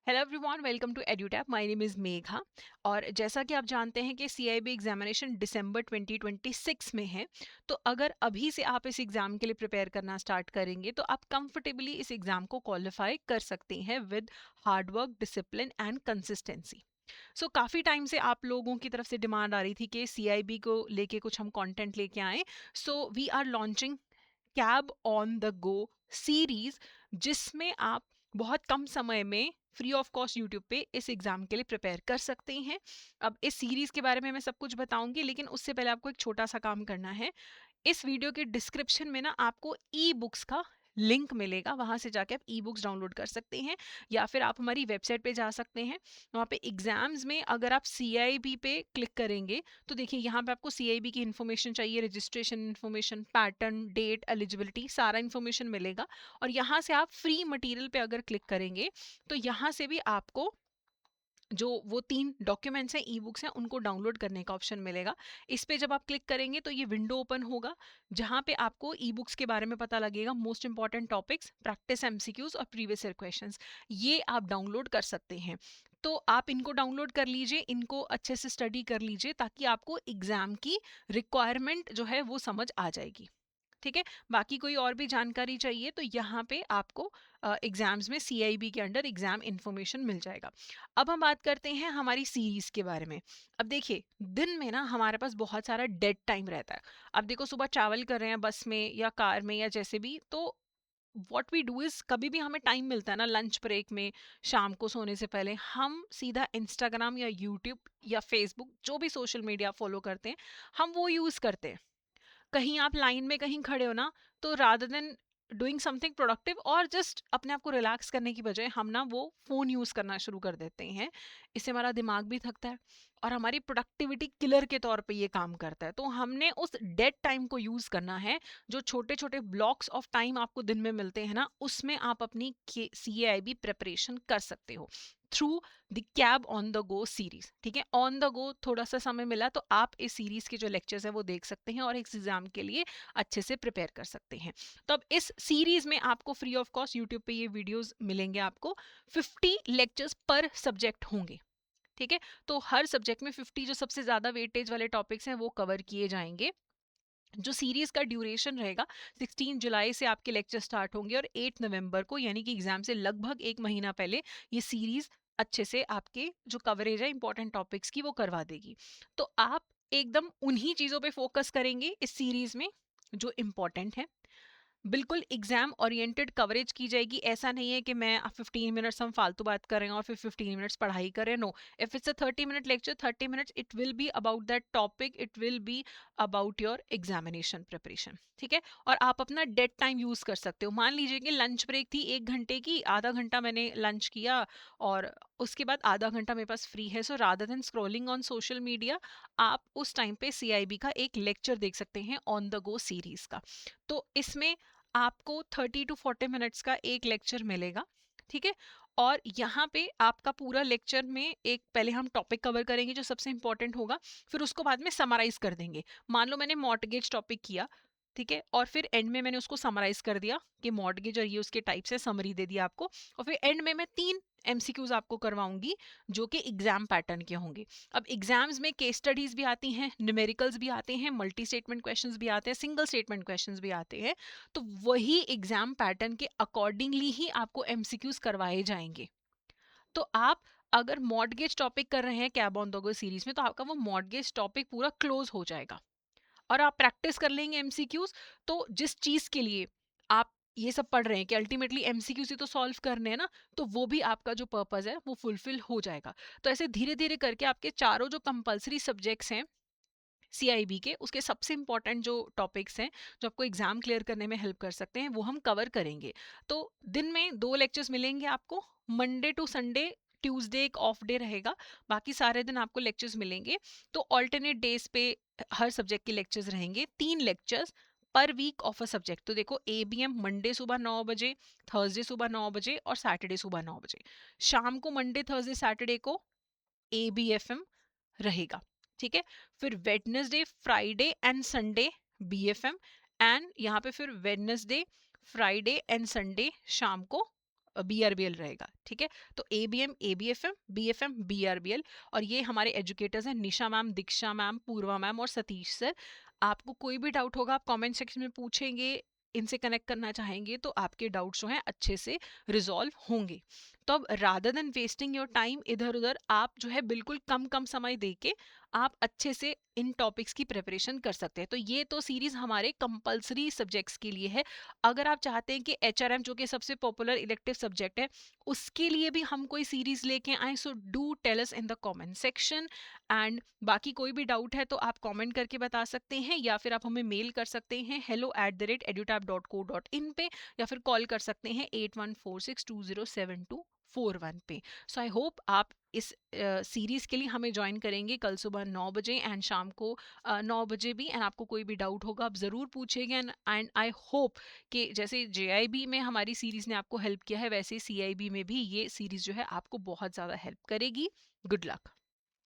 Hello everyone, welcome to Edutap. My name is Megha. और जैसा कि आप जानते हैं कि सीआईबी एग्जामिनेशन दिसंबर 2026 में है। तो अगर अभी से आप इस एग्ज़ाम के लिए प्रिपेयर करना स्टार्ट करेंगे तो आप कंफर्टेबली इस एग्ज़ाम को क्वालिफाई कर सकते हैं with hard work, discipline and consistency. So काफ़ी टाइम से आप लोगों की तरफ से डिमांड आ रही थी कि सीआईबी को लेके कुछ हम कंटेंट लेके आएँ। So we are launching cab on the go series, जिसमें आप बहुत कम समय में फ्री ऑफ कॉस्ट यूट्यूब पे इस एग्जाम के लिए प्रिपेयर कर सकते हैं। अब इस सीरीज के बारे में मैं सब कुछ बताऊंगी, लेकिन उससे पहले आपको एक छोटा सा काम करना है। इस वीडियो के डिस्क्रिप्शन में ना आपको ई बुक्स का लिंक मिलेगा, वहां से जाके आप ई बुक्स डाउनलोड कर सकते हैं, या फिर आप हमारी वेबसाइट पे जा सकते हैं। वहाँ पे एग्जाम्स में अगर आप सीआईबी पे क्लिक करेंगे तो देखिए यहाँ पे आपको सीआईबी की इन्फॉर्मेशन चाहिए, registration information, pattern, date, eligibility, सारा इन्फॉर्मेशन मिलेगा। और यहाँ से आप फ्री मटेरियल पे अगर क्लिक करेंगे तो यहाँ से भी आपको जो वो 3 डॉक्यूमेंट्स हैं, ई बुक्स हैं, उनको डाउनलोड करने का ऑप्शन मिलेगा। इस पे जब आप क्लिक करेंगे तो ये विंडो ओपन होगा, जहाँ पे आपको ई बुक्स के बारे में पता लगेगा। Most important topics, practice MCQs और प्रीवियस ईयर क्वेश्चंस, ये आप डाउनलोड कर सकते हैं। तो आप इनको डाउनलोड कर लीजिए, इनको अच्छे से स्टडी कर लीजिए, ताकि आपको एग्जाम की रिक्वायरमेंट जो है वो समझ आ जाएगी। ठीक है। बाकी कोई और भी जानकारी चाहिए तो यहाँ पे आपको एग्जाम्स में सीआईबी के अंडर एग्जाम इंफॉर्मेशन मिल जाएगा। अब हम बात करते हैं हमारी सीरीज के बारे में। अब देखिए, दिन में ना हमारे पास बहुत सारा डेड टाइम रहता है। अब देखो, सुबह ट्रैवल कर रहे हैं बस में या कार में या जैसे भी, तो वॉट वी डू इज, कभी भी हमें टाइम मिलता है ना लंच ब्रेक में, शाम को सोने से पहले, हम सीधा इंस्टाग्राम या यूट्यूब या फेसबुक, जो भी सोशल मीडिया फॉलो करते हैं, हम वो यूज करते हैं। कहीं आप लाइन में कहीं खड़े हो ना, तो rather than doing something productive और जस्ट अपने आप को रिलैक्स करने की बजाय हम ना वो फोन यूज करना शुरू कर देते हैं। इससे हमारा दिमाग भी थकता है और हमारी प्रोडक्टिविटी किलर के तौर पे ये काम करता है। तो हमने उस डेड टाइम को यूज करना है। जो छोटे छोटे ब्लॉक्स ऑफ टाइम आपको दिन में मिलते हैं ना, उसमें आप अपनी सीएआईबी प्रिपरेशन कर सकते हो through the cab on the go series. ठीक है, ऑन द गो थोड़ा सा समय मिला तो आप इस सीरीज के जो लेक्चर्स हैं वो देख सकते हैं और इस एग्जाम के लिए अच्छे से प्रिपेयर कर सकते हैं। तो अब इस सीरीज में आपको फ्री ऑफ कॉस्ट यूट्यूब पे ये वीडियोस मिलेंगे। आपको 50 लेक्चर्स पर सब्जेक्ट होंगे। ठीक है, तो हर सब्जेक्ट में 50 जो सबसे ज्यादा वेटेज वाले टॉपिक्स हैं वो कवर किए जाएंगे। जो सीरीज का ड्यूरेशन रहेगा, 16 जुलाई से आपके लेक्चर स्टार्ट होंगे और 8 नवंबर को, यानी कि एग्जाम से लगभग एक महीना पहले, ये सीरीज अच्छे से आपके जो कवरेज है इंपॉर्टेंट टॉपिक्स की वो करवा देगी। तो आप एकदम उन्हीं चीजों पे फोकस करेंगे इस सीरीज में जो इम्पोर्टेंट है। बिल्कुल एग्जाम ओरिएंटेड कवरेज की जाएगी। ऐसा नहीं है कि मैं 15 मिनट्स हम फालतू बात कर रहे हैं और फिर 15 मिनट्स पढ़ाई कर रहे हैं। No, if it's a 30 minute lecture, 30 minutes it will be about that topic, it will be about your examination preparation. ठीक है, और आप अपना डेड टाइम यूज कर सकते हो। मान लीजिए कि लंच ब्रेक थी 1 घंटे की, आधा घंटा मैंने लंच किया और उसके बाद आधा घंटा मेरे पास फ्री है। So rather than scrolling on social media, आप उस टाइम पे सीआईबी का एक लेक्चर देख सकते हैं ऑन द गो सीरीज का। तो इसमें आपको 30 to 40 मिनट्स का एक लेक्चर मिलेगा। ठीक है, और यहाँ पे आपका पूरा लेक्चर में एक पहले हम टॉपिक कवर करेंगे जो सबसे इंपॉर्टेंट होगा, फिर उसको बाद में समराइज कर देंगे। मान लो मैंने मॉर्टगेज टॉपिक किया, ठीक है, और फिर एंड में मैंने उसको समराइज कर दिया कि मॉर्टगेज और ये उसके टाइप से समरी दे दिया आपको। और फिर एंड में मैं 3 एमसीक्यूज आपको करवाऊंगी जो कि एग्जाम पैटर्न के होंगे। अब एग्जाम्स में केस स्टडीज भी आती हैं, न्यूमेरिकल्स भी आते हैं, मल्टी स्टेटमेंट क्वेश्चंस भी आते हैं, सिंगल स्टेटमेंट क्वेश्चंस भी आते हैं। तो वही एग्जाम पैटर्न के अकॉर्डिंगली ही आपको एमसीक्यूज करवाए जाएंगे। तो आप अगर मॉर्टगेज टॉपिक कर रहे हैं cab on the go series में, तो आपका वो मॉर्टगेज टॉपिक पूरा क्लोज हो जाएगा और आप प्रैक्टिस कर लेंगे एमसीक्यूज। तो जिस चीज के लिए आप ये सब पढ़ रहे हैं कि अल्टीमेटली एमसीक्यूज ही तो सॉल्व करने हैं ना, तो वो भी आपका जो पर्पस है वो फुलफिल हो जाएगा। तो ऐसे धीरे धीरे करके आपके चारों जो कंपलसरी सब्जेक्ट्स हैं सीआईबी के, उसके सबसे इंपॉर्टेंट जो टॉपिक्स हैं जो आपको एग्जाम क्लियर करने में हेल्प कर सकते हैं, वो हम कवर करेंगे। तो दिन में 2 लेक्चर्स मिलेंगे आपको, मंडे टू संडे। ट्यूसडे एक ऑफ डे रहेगा, बाकी सारे दिन आपको लेक्चर्स मिलेंगे। तो ऑल्टरनेट डेज पे हर सब्जेक्ट के लेक्चर्स रहेंगे, 3 लेक्चर्स पर वीक ऑफ अ सब्जेक्ट। तो देखो, एबीएम मंडे सुबह 9 बजे, थर्सडे सुबह 9 बजे और सैटरडे सुबह 9 बजे। शाम को मंडे थर्सडे सैटरडे को एबीएफएम रहेगा। ठीक है, फिर Wednesday Friday and Sunday BFM, and यहाँ पे फिर वेडनेसडे फ्राइडे एंड संडे शाम को BRBL रहेगा, ठीक है। तो ABM, ABFM, BFM, BRBL, और ये हमारे एजुकेटर्स हैं निशा मैम, दीक्षा मैम, पूर्वा मैम और सतीश सर। आपको कोई भी डाउट होगा आप कमेंट सेक्शन में पूछेंगे, इनसे कनेक्ट करना चाहेंगे तो आपके डाउट्स जो हैं अच्छे से रिजॉल्व होंगे। तो अब rather than wasting your time इधर उधर, आप जो है बिल्कुल कम कम समय देके आप अच्छे से इन टॉपिक्स की प्रिपरेशन कर सकते हैं। तो ये तो सीरीज हमारे कंपलसरी सब्जेक्ट्स के लिए है। अगर आप चाहते हैं कि HRM जो कि सबसे पॉपुलर इलेक्टिव सब्जेक्ट है उसके लिए भी हम कोई सीरीज लेके आए, so do tell us in the comment section. And बाकी कोई भी डाउट है तो आप कमेंट करके बता सकते हैं, या फिर आप हमें मेल कर सकते हैं hello@edutab.co.in पे, या फिर कॉल कर सकते हैं 8146207241 पे। सो आई होप आप इस सीरीज के लिए हमें ज्वाइन करेंगे कल सुबह 9 बजे एंड शाम को 9 बजे भी। एंड आपको कोई भी डाउट होगा आप ज़रूर पूछेंगे। एंड आई होप कि जैसे JIB में हमारी सीरीज़ ने आपको हेल्प किया है, वैसे CIB में भी ये सीरीज़ जो है आपको बहुत ज़्यादा हेल्प करेगी। Good luck.